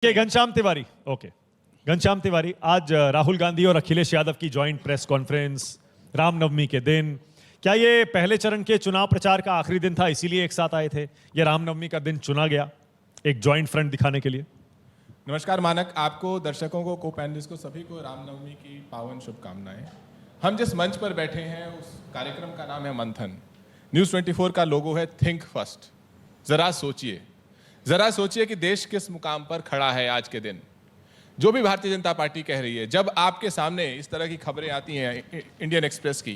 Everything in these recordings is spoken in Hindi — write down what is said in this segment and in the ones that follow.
घनश्याम तिवारी, ओके। घनश्याम तिवारी, आज राहुल गांधी और अखिलेश यादव की जॉइंट प्रेस कॉन्फ्रेंस, रामनवमी के दिन, क्या ये पहले चरण के चुनाव प्रचार का आखिरी दिन था इसीलिए एक साथ आए थे? या रामनवमी का दिन चुना गया एक जॉइंट फ्रंट दिखाने के लिए? नमस्कार मानक, आपको, दर्शकों को, को पैनलिस्ट को, सभी को रामनवमी की पावन शुभकामनाएं। हम जिस मंच पर बैठे हैं उस कार्यक्रम का नाम है मंथन। न्यूज़ 24 का लोगो है थिंक फर्स्ट। जरा सोचिए कि देश किस मुकाम पर खड़ा है आज के दिन। जो भी भारतीय जनता पार्टी कह रही है, जब आपके सामने इस तरह की खबरें आती हैं इंडियन एक्सप्रेस की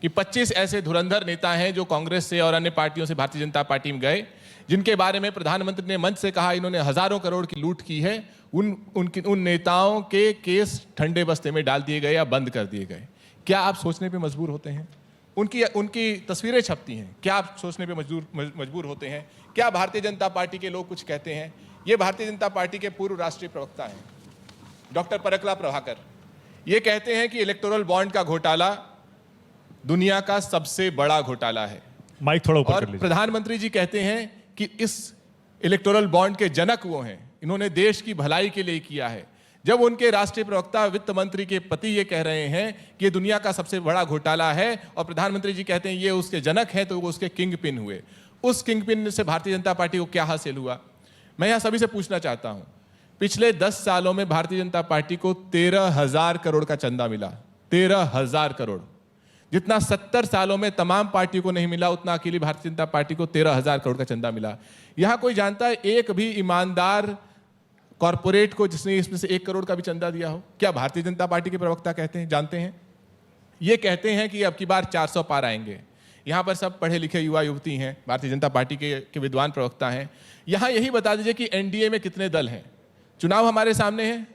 कि 25 ऐसे धुरंधर नेता हैं जो कांग्रेस से और अन्य पार्टियों से भारतीय जनता पार्टी में गए, जिनके बारे में प्रधानमंत्री ने मंच से कहा इन्होंने हजारों करोड़ की लूट की है, उन नेताओं के केस ठंडे बस्ते में डाल दिए गए या बंद कर दिए गए। क्या आप सोचने पर मजबूर होते हैं? उनकी तस्वीरें छपती हैं, क्या आप सोचने पे मजबूर होते हैं? क्या भारतीय जनता पार्टी के लोग कुछ कहते हैं? ये भारतीय जनता पार्टी के पूर्व राष्ट्रीय प्रवक्ता हैं डॉक्टर परकला प्रभाकर। ये कहते हैं कि इलेक्टोरल बॉन्ड का घोटाला दुनिया का सबसे बड़ा घोटाला है। माइक थोड़ा ऊपर कर और लीजिए। प्रधानमंत्री जी कहते हैं कि इस इलेक्टोरल बॉन्ड के जनक वो हैं, इन्होंने देश की भलाई के लिए किया है। जब उनके राष्ट्रीय प्रवक्ता वित्त मंत्री के पति ये कह रहे हैं कि ये दुनिया का सबसे बड़ा घोटाला है और प्रधानमंत्री जी कहते हैं ये उसके जनक हैं, तो वो उसके किंग पिन हुए। उस किंग पिन से भारतीय जनता पार्टी को क्या हासिल हुआ? मैं यहाँ सभी से पूछना चाहता हूँ, पिछले 10 सालों में भारतीय जनता पार्टी को 13,000 करोड़ का चंदा मिला। 13,000 करोड़, जितना 70 सालों में तमाम पार्टियों को नहीं मिला, उतना अकेली भारतीय जनता पार्टी को 13,000 करोड़ का चंदा मिला। यहाँ कोई जानता है एक भी ईमानदार कॉर्पोरेट को जिसने इसमें से 1 करोड़ का भी चंदा दिया हो? क्या भारतीय जनता पार्टी के प्रवक्ता कहते हैं, जानते हैं? ये कहते हैं कि अब की बार 400 पार आएंगे। यहाँ पर सब पढ़े लिखे युवा युवती हैं, भारतीय जनता पार्टी के विद्वान प्रवक्ता हैं। यहाँ यही बता दीजिए कि एनडीए में कितने दल हैं? चुनाव हमारे सामने है,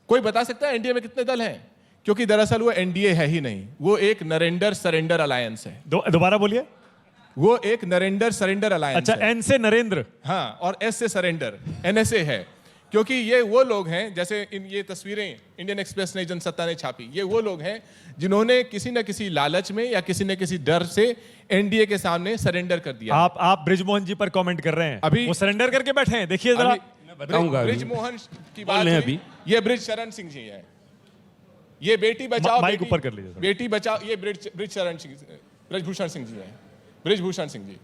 कोई बता सकता है एनडीए में कितने दल हैं? क्योंकि दरअसल वो एनडीए है ही नहीं, वो एक नरेंद्र सरेंडर अलायंस है। दोबारा बोलिए। वो एक नरेंद्र सरेंडर अलायंस। अच्छा, एन से नरेंद्र, हाँ, और एस से सरेंडर, एनएसए है। क्योंकि ये वो लोग हैं, जैसे ये तस्वीरें इंडियन एक्सप्रेस ने, जनसत्ता ने छापी, ये वो लोग हैं जिन्होंने किसी न किसी लालच में या किसी न किसी डर से एनडीए के सामने सरेंडर कर दिया। आप ब्रिजमोहन जी पर कमेंट कर रहे हैं, अभी वो सरेंडर करके बैठे हैं। देखिए जरा, बताऊंगा। ब्रिजमोहन की बात है अभी। ये ब्रिज शरण सिंह जी है, ये बेटी बचाओ, माइक ऊपर कर लीजिए, बेटी बचाओ, ये ब्रिजभूषण सिंह जी है, ब्रिजभूषण सिंह जी।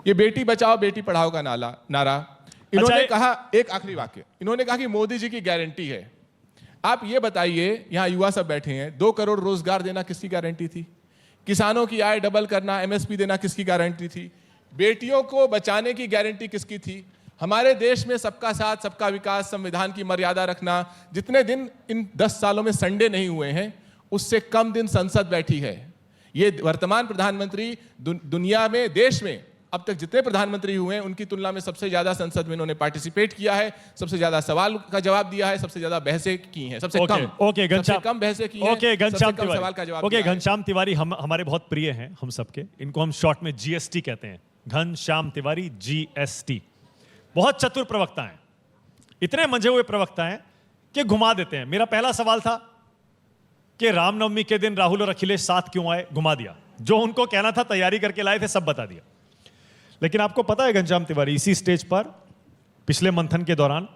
ये बेटी बचाओ बेटी पढ़ाओ का नारा इन्होंने कहा। एक आखिरी वाक्य, इन्होंने कहा कि मोदी जी की गारंटी है। आप ये बताइए, यहां युवा सब बैठे हैं, 2 करोड़ रोजगार देना किसकी गारंटी थी? किसानों की आय डबल करना, एमएसपी देना किसकी गारंटी थी? बेटियों को बचाने की गारंटी किसकी थी? हमारे देश में सबका साथ सबका विकास, संविधान की मर्यादा रखना, जितने दिन इन 10 सालों में संडे नहीं हुए हैं, उससे कम दिन संसद बैठी है। ये वर्तमान प्रधानमंत्री दुनिया में, देश में अब तक जितने प्रधानमंत्री हुए हैं उनकी तुलना में सबसे ज्यादा संसद में इन्होंने पार्टिसिपेट किया है, सबसे ज्यादा सवाल का जवाब दिया है, सबसे ज्यादा बहसें की हैं, सबसे कम बहसें की हैं, घनश्याम कम सवाल का जवाब। ओके, घनश्याम तिवारी हमारे बहुत प्रिय हैं, हम सबके। इनको हम शॉर्ट में जीएसटी कहते हैं, घनश्याम तिवारी, जीएसटी। बहुत चतुर प्रवक्ता हैं, इतने मंझे हुए प्रवक्ता हैं कि घुमा देते हैं। मेरा पहला सवाल था कि रामनवमी के दिन राहुल और अखिलेश साथ क्यों आए, घुमा दिया। जो उनको कहना था तैयारी करके लाए थे, सब बता दिया। लेकिन आपको पता है घनश्याम तिवारी, इसी स्टेज पर पिछले मंथन के दौरान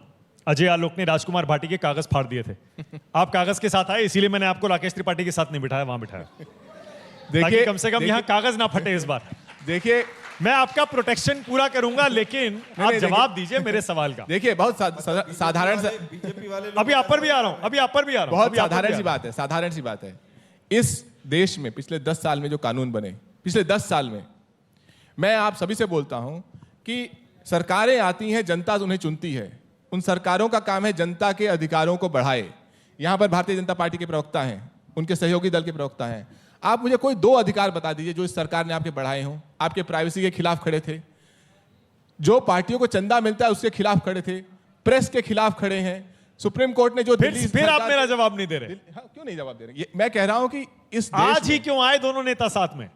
अजय आलोक ने राजकुमार भाटी के कागज फाड़ दिए थे। आप कागज के साथ आए, इसीलिए मैंने आपको राकेश त्रिपाठी के साथ नहीं बिठाया, वहां बिठाया। देखिए, कम से कम यहां कागज ना फटे इस बार। देखिए, मैं आपका प्रोटेक्शन पूरा करूंगा, लेकिन आप जवाब दीजिए मेरे सवाल का। देखिए, बहुत साधारण सा, बीजेपी वाले अभी आप पर भी आ रहा हूं, बहुत साधारण सी बात है। इस देश में पिछले 10 साल में जो कानून बने, पिछले 10 साल में, मैं आप सभी से बोलता हूं कि सरकारें आती हैं, जनता उन्हें चुनती है। उन सरकारों का काम है जनता के अधिकारों को बढ़ाए। यहां पर भारतीय जनता पार्टी के प्रवक्ता हैं, उनके सहयोगी दल के प्रवक्ता हैं। आप मुझे कोई 2 अधिकार बता दीजिए जो इस सरकार ने आपके बढ़ाए हों। आपके प्राइवेसी के खिलाफ खड़े थे, जो पार्टियों को चंदा मिलता है उसके खिलाफ खड़े थे, प्रेस के खिलाफ खड़े हैं, सुप्रीम कोर्ट ने जो फिर आप मेरा जवाब नहीं दे रहे। हाँ, क्यों नहीं जवाब दे रहे? मैं कह रहा हूं कि इस देश आज ही क्यों आए दोनों नेता साथ में?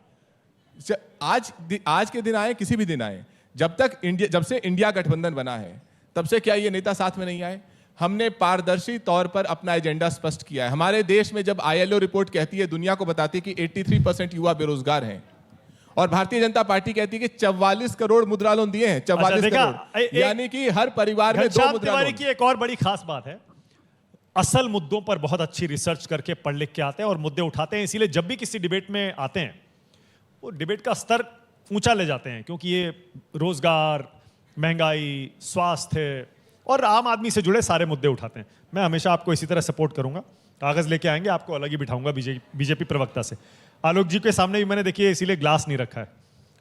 आज के दिन आए, किसी भी दिन आए, जब से इंडिया गठबंधन बना है, तब से क्या ये नेता साथ में नहीं आए? हमने पारदर्शी तौर पर अपना एजेंडा स्पष्ट किया है। हमारे देश में जब आईएलओ रिपोर्ट कहती है, दुनिया को बताती है कि 83% युवा बेरोजगार हैं, और भारतीय जनता पार्टी कहती है कि 44 करोड़ मुद्रा लोन दिए हैं, 44 देखा, करोड़, यानी कि हर परिवार में 2 घनश्याम मुद्रा तिवारी लोन। की एक और बड़ी खास बात है, असल मुद्दों पर बहुत अच्छी रिसर्च करके पढ़ लिख के आते हैं और मुद्दे उठाते हैं, इसीलिए जब भी किसी डिबेट में आते हैं वो डिबेट का स्तर ऊंचा ले जाते हैं, क्योंकि ये रोजगार, महंगाई, स्वास्थ्य और आम आदमी से जुड़े सारे मुद्दे उठाते हैं। मैं हमेशा आपको इसी तरह सपोर्ट करूंगा। कागज लेके आएंगे, आपको अलग ही बिठाऊंगा बीजेपी प्रवक्ता से। आलोक जी के सामने भी मैंने देखिए इसीलिए ग्लास नहीं रखा है,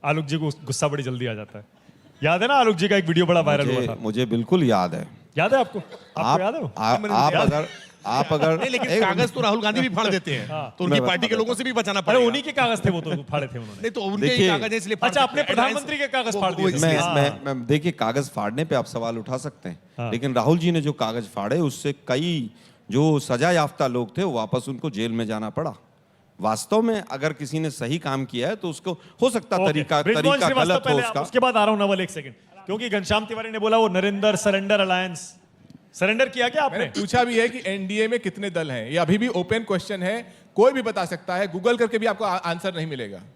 आलोक जी को गुस्सा बड़ी जल्दी आ जाता है। याद है ना आलोक जी का एक वीडियो बड़ा वायरल हुआ था? मुझे बिल्कुल याद है। याद है आपको? याद है वो? आप अगर नहीं, लेकिन कागज तो राहुल गांधी भी फाड़ देते हैं, तो उनकी पार्टी के लोगों से भी बचाना अरे पड़ेगा। उन्हीं के कागज थे वो, तो फाड़े थे उन्होंने। नहीं तो उनके ही देखिए, कागज हैं, इसलिए फाड़ अच्छा, सकते अपने हैं। प्रधानमंत्री के कागज फाड़ दिए थे। मैं देखिए, कागज फाड़ने पे आप सवाल उठा सकते हैं, लेकिन राहुल जी ने जो कागज फाड़े उससे कई जो सजा याफ्ता लोग थे वो वापस उनको जेल में जाना पड़ा। वास्तव में अगर किसी ने सही काम किया है तो उसको हो सकता ओके, तरीका ब्रिजमोहन श्रीवास्तव गलत हो पहले, उसका। उसके बाद आ रहा हूं नवल, एक सेकंड, क्योंकि घनश्याम तिवारी ने बोला वो नरेंद्र सरेंडर अलायंस, सरेंडर किया क्या आपने? मैंने पूछा भी है कि एनडीए में कितने दल हैं, ये अभी भी ओपन क्वेश्चन है, कोई भी बता सकता है, गूगल करके भी आपको आंसर नहीं मिलेगा।